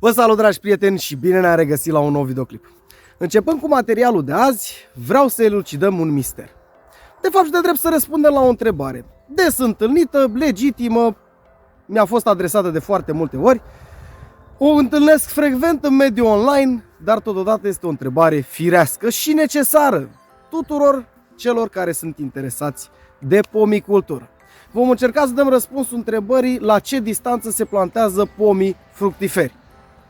Vă salut, dragi prieteni, și bine ne-am regăsit la un nou videoclip. Începând cu materialul de azi, vreau să elucidăm un mister. De fapt și de drept să răspundem la o întrebare des întâlnită, legitimă, mi-a fost adresată de foarte multe ori, o întâlnesc frecvent în mediul online, dar totodată este o întrebare firească și necesară tuturor celor care sunt interesați de pomicultură. Vom încerca să dăm răspunsul întrebării la ce distanță se plantează pomii fructiferi.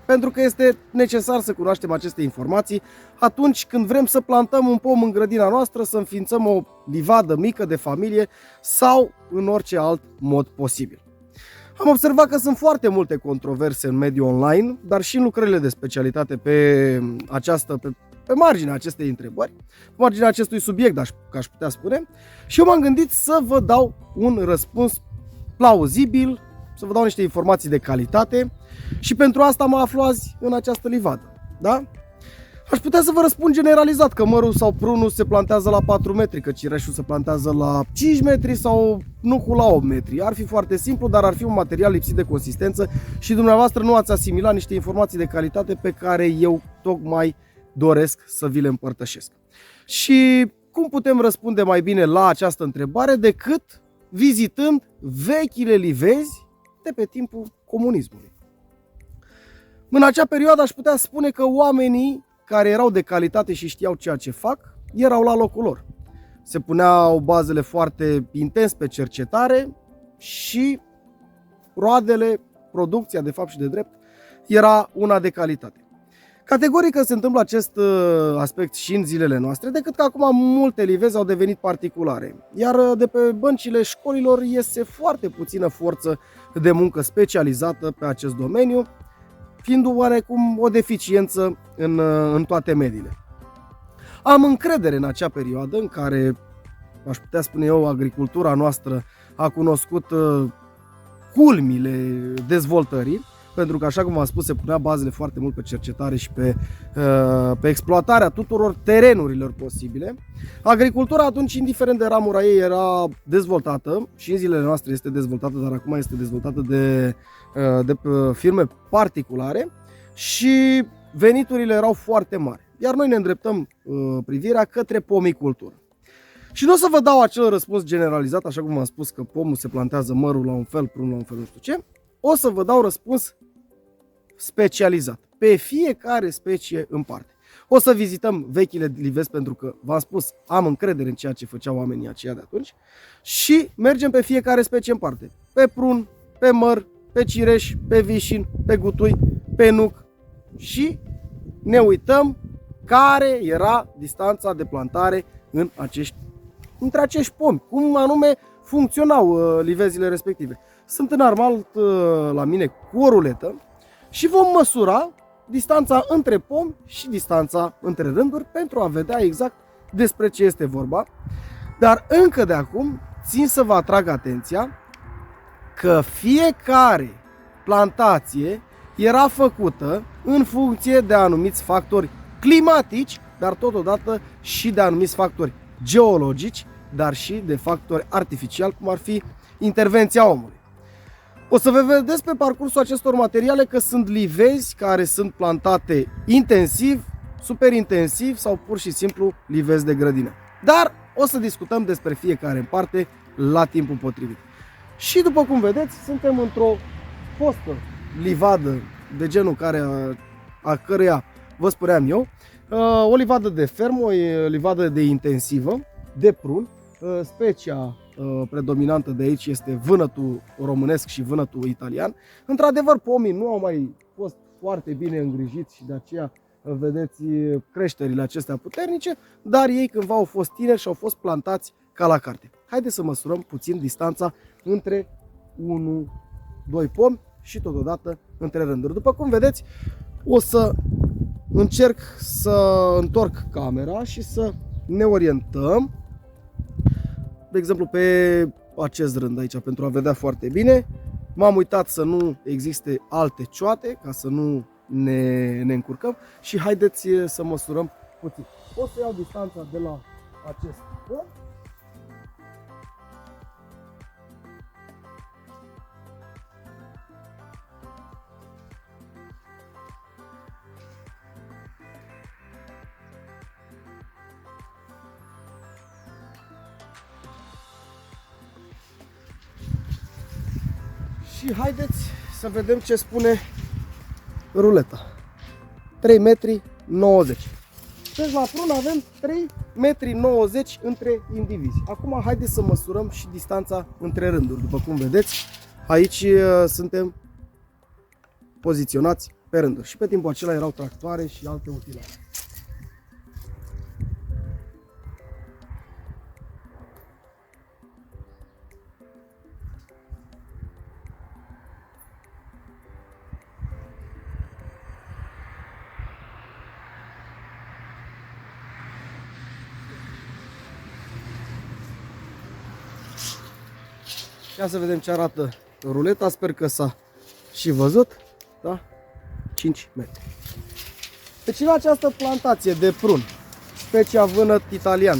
Pentru că este necesar să cunoaștem aceste informații atunci când vrem să plantăm un pom în grădina noastră, să înființăm o livadă mică de familie sau în orice alt mod posibil. Am observat că sunt foarte multe controverse în mediul online, dar și în lucrările de specialitate pe marginea acestei întrebări, pe marginea acestui subiect, aș putea spune, și eu m-am gândit să vă dau un răspuns plauzibil, să vă dau niște informații de calitate și pentru asta mă aflu azi în această livadă. Da? Aș putea să vă răspund generalizat că mărul sau prunul se plantează la 4 metri, că cireșul se plantează la 5 metri sau nucul la 8 metri. Ar fi foarte simplu, dar ar fi un material lipsit de consistență și dumneavoastră nu ați asimilat niște informații de calitate pe care eu tocmai doresc să vi le împărtășesc. Și cum putem răspunde mai bine la această întrebare decât vizitând vechile livezi de pe timpul comunismului. În acea perioadă aș putea spune că oamenii care erau de calitate și știau ceea ce fac, erau la locul lor. Se puneau bazele foarte intens pe cercetare și roadele, producția de fapt și de drept, era una de calitate. Categoric că se întâmplă acest aspect și în zilele noastre, decât că acum multe livezi au devenit particulare, iar de pe băncile școlilor iese foarte puțină forță de muncă specializată pe acest domeniu, fiind oarecum o deficiență în toate mediile. Am încredere în acea perioadă în care, aș putea spune eu, agricultura noastră a cunoscut culmile dezvoltării, pentru că, așa cum v-am spus, se punea bazele foarte mult pe cercetare și pe exploatarea tuturor terenurilor posibile. Agricultura atunci, indiferent de ramura ei, era dezvoltată și în zilele noastre este dezvoltată, dar acum este dezvoltată de firme particulare și veniturile erau foarte mari. Iar noi ne îndreptăm privirea către pomicultură. Și nu o să vă dau acel răspuns generalizat, așa cum v-am spus că pomul se plantează mărul la un fel, prunul la un fel, nu știu ce. O să vă dau răspuns specializat, pe fiecare specie în parte. O să vizităm vechile livezi pentru că, v-am spus, am încredere în ceea ce făceau oamenii aceia de atunci și mergem pe fiecare specie în parte. Pe prun, pe măr, pe cireș, pe vișin, pe gutui, pe nuc și ne uităm care era distanța de plantare între acești pomi, cum anume funcționau livezile respective. Sunt înarmat la mine cu o ruletă și vom măsura distanța între pomi și distanța între rânduri pentru a vedea exact despre ce este vorba. Dar încă de acum țin să vă atrag atenția că fiecare plantație era făcută în funcție de anumiți factori climatici, dar totodată și de anumiți factori geologici, dar și de factori artificiali, cum ar fi intervenția omului. O să vă vedeți pe parcursul acestor materiale că sunt livezi care sunt plantate intensiv, super intensiv sau pur și simplu livezi de grădină. Dar o să discutăm despre fiecare în parte la timpul potrivit. Și după cum vedeți, suntem într-o fostă livadă de genul a căreia vă spuneam eu, o livadă de fermă, o livadă de intensivă, de prun. Specia predominantă de aici este vânătul românesc și vânătul italian. Într-adevăr, pomii nu au mai fost foarte bine îngrijiți și de aceea vedeți creșterile acestea puternice, dar ei cândva au fost tineri și au fost plantați ca la carte. Haideți să măsurăm puțin distanța între 1-2 pomi și totodată între rânduri. După cum vedeți, o să încerc să întorc camera și să ne orientăm, de exemplu, pe acest rând aici, pentru a vedea foarte bine. M-am uitat să nu existe alte cioate, ca să nu ne încurcăm și haideți să măsurăm puțin. O să iau distanța de la acest pom. Și haideți să vedem ce spune ruleta. 3,90 metri. Deci la prun avem 3,90 metri între indivizi. Acum haideți să măsurăm și distanța între rânduri. După cum vedeți, aici suntem poziționați pe rânduri. Și pe timpul acela erau tractoare și alte utilare. Ia să vedem ce arată ruleta, sper că s-a și văzut, da? 5 metri. Deci în această plantație de prun, specia vânăt italian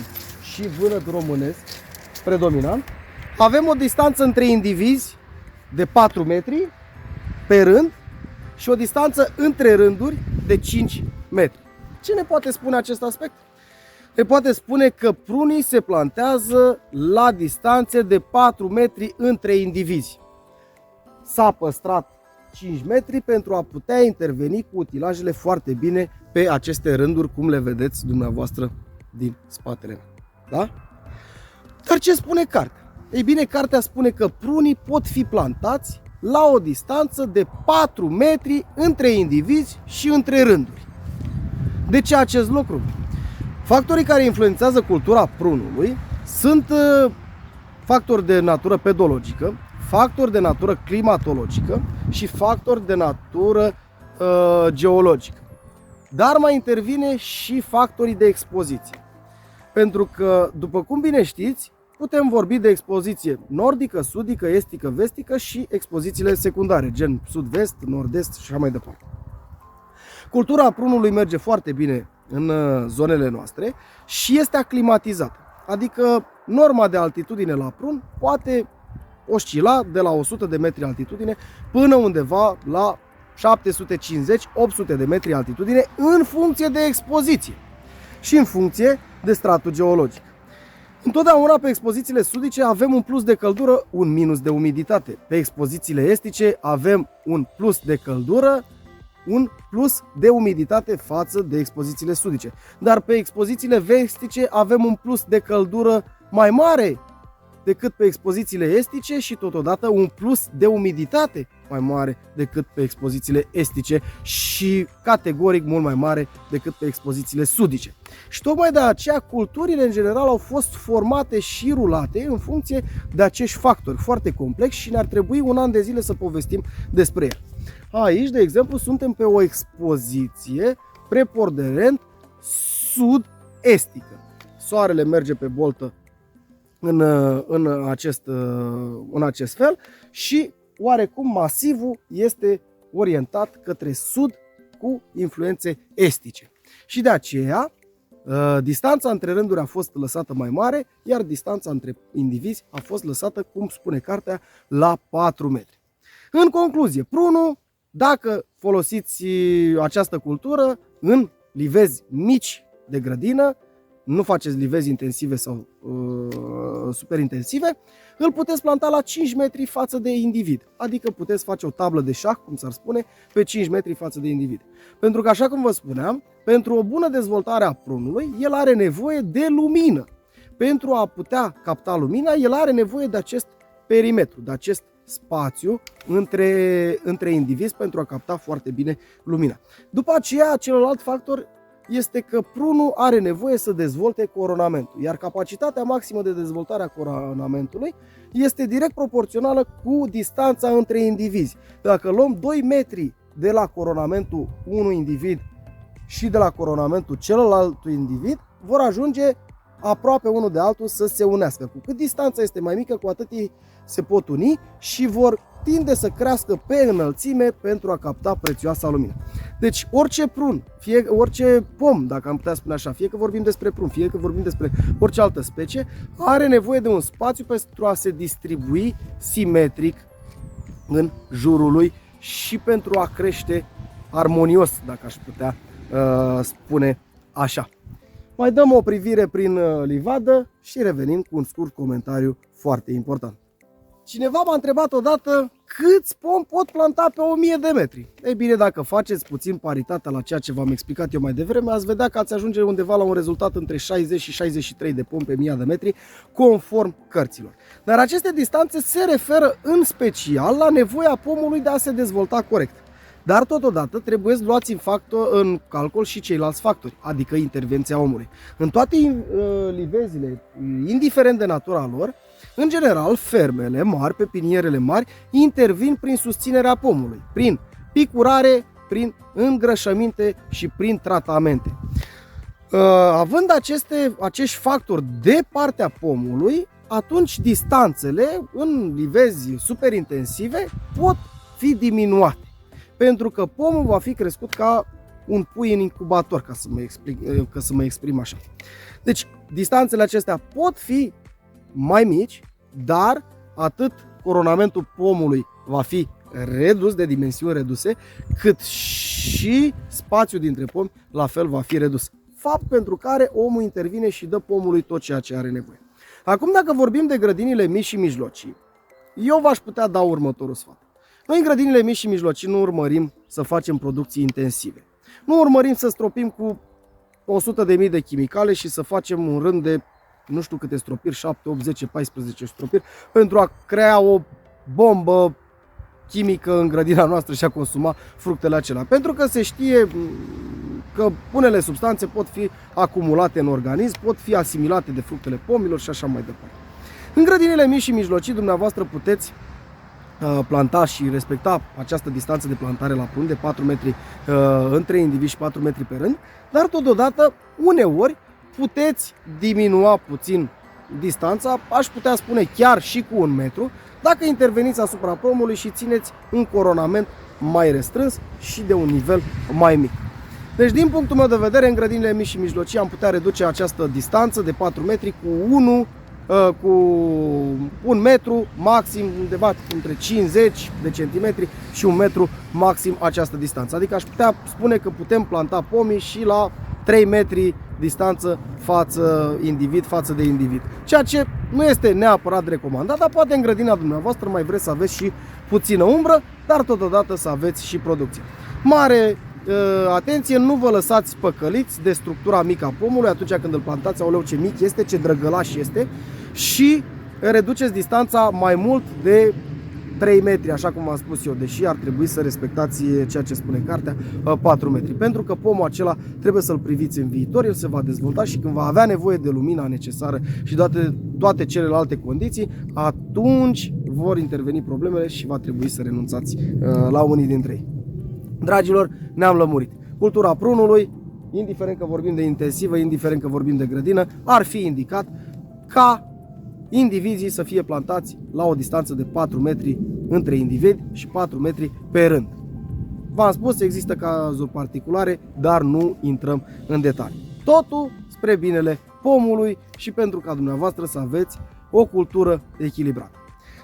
și vânăt românesc, predominant, avem o distanță între indivizi de 4 metri pe rând și o distanță între rânduri de 5 metri. Ce ne poate spune acest aspect? Ne poate spune că prunii se plantează la distanțe de 4 metri între indivizi. S-a păstrat 5 metri pentru a putea interveni cu utilajele foarte bine pe aceste rânduri, cum le vedeți dumneavoastră din spatele meu. Da? Dar ce spune cartea? Ei bine, cartea spune că prunii pot fi plantați la o distanță de 4 metri între indivizi și între rânduri. De ce acest lucru? Factorii care influențează cultura prunului sunt factori de natură pedologică, factori de natură climatologică și factori de natură geologică. Dar mai intervine și factorii de expoziție. Pentru că, după cum bine știți, putem vorbi de expoziție nordică, sudică, estică, vestică și expozițiile secundare, gen sud-vest, nord-est și așa mai departe. Cultura prunului merge foarte bine în zonele noastre și este aclimatizată. Adică norma de altitudine la prun poate oscila de la 100 de metri altitudine până undeva la 750-800 de metri altitudine în funcție de expoziție și în funcție de stratul geologic. Întotdeauna pe expozițiile sudice avem un plus de căldură, un minus de umiditate. Pe expozițiile estice avem un plus de căldură, un plus de umiditate față de expozițiile sudice. Dar pe expozițiile vestice avem un plus de căldură mai mare decât pe expozițiile estice și totodată un plus de umiditate mai mare decât pe expozițiile estice și categoric mult mai mare decât pe expozițiile sudice. Și tocmai de aceea culturile în general au fost formate și rulate în funcție de acești factori foarte complexi și ne-ar trebui un an de zile să povestim despre el. Aici, de exemplu, suntem pe o expoziție preponderent sud-estică. Soarele merge pe boltă în acest fel și oarecum masivul este orientat către sud cu influențe estice. Și de aceea distanța între rânduri a fost lăsată mai mare, iar distanța între indivizi a fost lăsată, cum spune cartea, la 4 metri. În concluzie, prunul, dacă folosiți această cultură în livezi mici de grădină, nu faceți livezi intensive sau super intensive, îl puteți planta la 5 metri față de individ. Adică puteți face o tablă de șah, cum s-ar spune, pe 5 metri față de individ. Pentru că, așa cum vă spuneam, pentru o bună dezvoltare a prunului, el are nevoie de lumină. Pentru a putea capta lumina, el are nevoie de acest perimetru, de acest spațiu între indivizi pentru a capta foarte bine lumina. După aceea, celălalt factor este că prunul are nevoie să dezvolte coronamentul, iar capacitatea maximă de dezvoltare a coronamentului este direct proporțională cu distanța între indivizi. Dacă luăm 2 metri de la coronamentul unui individ și de la coronamentul celălalt individ, vor ajunge aproape unul de altul să se unească. Cu cât distanța este mai mică, cu atât ei se pot uni și vor tinde să crească pe înălțime pentru a capta prețioasa lumină. Deci orice prun, orice pom, dacă am putea spune așa, fie că vorbim despre prun, fie că vorbim despre orice altă specie, are nevoie de un spațiu pentru a se distribui simetric în jurul lui și pentru a crește armonios, dacă aș putea spune așa. Mai dăm o privire prin livadă și revenim cu un scurt comentariu foarte important. Cineva m-a întrebat odată câți pomi pot planta pe 1000 de metri. Ei bine, dacă faceți puțin paritatea la ceea ce v-am explicat eu mai devreme, ați vedea că ați ajunge undeva la un rezultat între 60 și 63 de pomi pe 1000 de metri, conform cărților. Dar aceste distanțe se referă în special la nevoia pomului de a se dezvolta corect. Dar totodată trebuie luați în calcul și ceilalți factori, adică intervenția omului. În toate livezile, indiferent de natura lor, în general, fermele mari, pepinierele mari, intervin prin susținerea pomului, prin picurare, prin îngrășăminte și prin tratamente. Având acești factori de partea pomului, atunci distanțele în livezi superintensive pot fi diminuate. Pentru că pomul va fi crescut ca un pui în incubator, ca să mă exprim așa. Deci, distanțele acestea pot fi mai mici, dar atât coronamentul pomului va fi redus, de dimensiuni reduse, cât și spațiul dintre pomi la fel va fi redus. Fapt pentru care omul intervine și dă pomului tot ceea ce are nevoie. Acum, dacă vorbim de grădinile mici și mijlocii, eu v-aș putea da următorul sfat. Noi în grădinile mici și mijlocii nu urmărim să facem producții intensive. Nu urmărim să stropim cu 100.000 de chimicale și să facem un rând de nu știu câte stropiri, 7, 8, 10, 14 stropiri, pentru a crea o bombă chimică în grădina noastră și a consuma fructele acelea. Pentru că se știe că unele substanțe pot fi acumulate în organism, pot fi asimilate de fructele pomilor și așa mai departe. În grădinile mici și mijlocii, dumneavoastră puteți planta și respecta această distanță de plantare la prun de 4 metri între indivizi și 4 metri pe rând, dar totodată uneori puteți diminua puțin distanța, aș putea spune chiar și cu 1 metru, dacă interveniți asupra pomului și țineți un coronament mai restrâns și de un nivel mai mic. Deci, din punctul meu de vedere, în grădinile mici și mijlocii am putea reduce această distanță de 4 metri cu 1 metru, maxim undeva între 50 de centimetri și 1 metru maxim această distanță. Adică aș putea spune că putem planta pomii și la 3 metri distanță față de individ. Ceea ce nu este neapărat recomandat, dar poate în grădina dumneavoastră mai vreți să aveți și puțină umbră, dar totodată să aveți și producție. Mare atenție, nu vă lăsați păcăliți de structura mică a pomului atunci când îl plantați, aoleu ce mic este, ce drăgălaș este, și reduceți distanța mai mult de 3 metri, așa cum am spus eu, deși ar trebui să respectați ceea ce spune cartea, 4 metri. Pentru că pomul acela trebuie să-l priviți în viitor, el se va dezvolta și când va avea nevoie de lumina necesară și toate celelalte condiții, atunci vor interveni problemele și va trebui să renunțați la unii dintre ei. Dragilor, ne-am lămurit. Cultura prunului, indiferent că vorbim de intensivă, indiferent că vorbim de grădină, ar fi indicat ca indivizii să fie plantați la o distanță de 4 metri între indivizi și 4 metri pe rând. V-am spus, există cazuri particulare, dar nu intrăm în detalii. Totul spre binele pomului și pentru ca dumneavoastră să aveți o cultură echilibrată.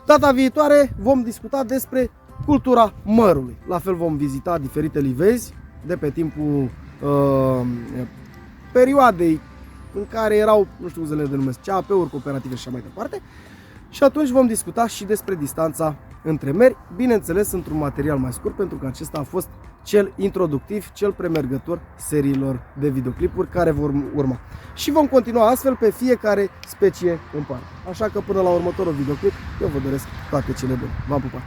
Data viitoare vom discuta despre cultura mărului. La fel vom vizita diferite livezi de pe timpul perioadei în care erau, nu știu cum să le denumesc, CAP-uri, cooperative și așa mai departe. Și atunci vom discuta și despre distanța între meri, bineînțeles într-un material mai scurt, pentru că acesta a fost cel introductiv, cel premergător seriilor de videoclipuri care vor urma. Și vom continua astfel pe fiecare specie în parte. Așa că până la următorul videoclip, eu vă doresc toate cele bune. V-am pupat!